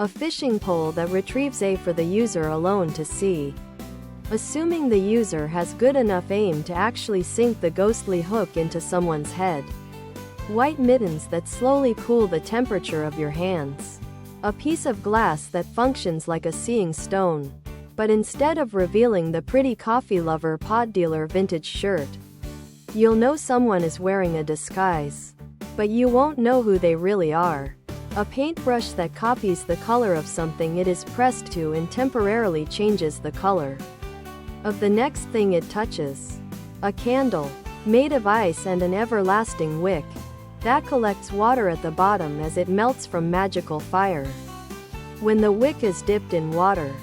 A fishing pole that retrieves A for the user alone to see. Assuming the user has good enough aim to actually sink the ghostly hook into someone's head. White mittens that slowly cool the temperature of your hands. A piece of glass that functions like a seeing stone. But instead of revealing the pretty coffee lover pod dealer vintage shirt, you'll know someone is wearing a disguise. But you won't know who they really are. A paintbrush that copies the color of something it is pressed to and temporarily changes the color of the next thing it touches. A candle, made of ice and an everlasting wick, that collects water at the bottom as it melts from magical fire. When the wick is dipped in water,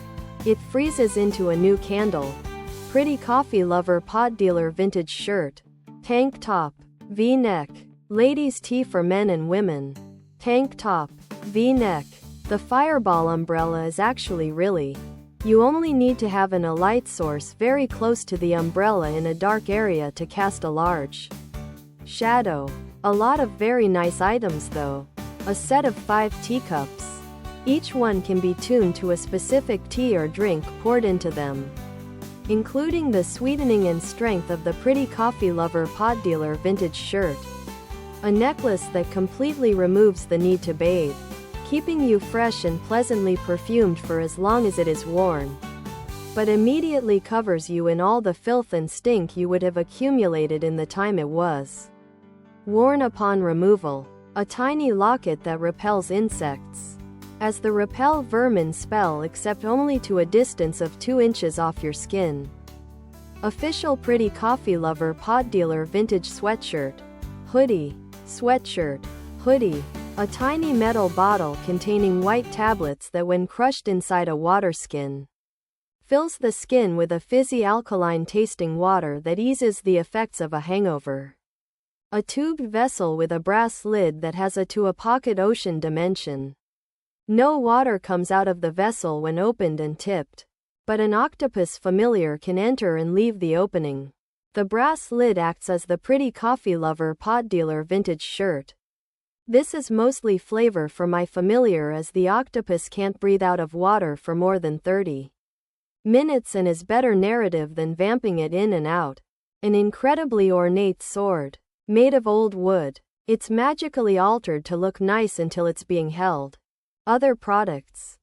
it freezes into a new candle. Pretty coffee lover pod dealer vintage shirt. Tank top, V-neck. Ladies' tee for men and women. Tank top, V-neck. The fireball umbrella is actually really. You only need to have a light source very close to the umbrella in a dark area to cast a large shadow. A lot of very nice items though. A set of 5 teacups. Each one can be tuned to a specific tea or drink poured into them, including the sweetening and strength of the pretty coffee lover pod dealer vintage shirt. A necklace that completely removes the need to bathe, keeping you fresh and pleasantly perfumed for as long as it is worn, but immediately covers you in all the filth and stink you would have accumulated in the time it was worn upon removal. A tiny locket that repels insects, as the repel vermin spell, except only to a distance of 2 inches off your skin. Official pretty coffee lover pod dealer vintage sweatshirt. Hoodie, sweatshirt, hoodie. A tiny metal bottle containing white tablets that when crushed inside a water skin, fills the skin with a fizzy alkaline tasting water that eases the effects of a hangover. A tubed vessel with a brass lid that has a to-a-pocket ocean dimension. No water comes out of the vessel when opened and tipped, but an octopus familiar can enter and leave the opening. The brass lid acts as the pretty coffee lover pod dealer vintage shirt. This is mostly flavor for my familiar, as the octopus can't breathe out of water for more than 30 minutes and is better narrative than vamping it in and out. An incredibly ornate sword, made of old wood. It's magically altered to look nice until it's being held. Other products.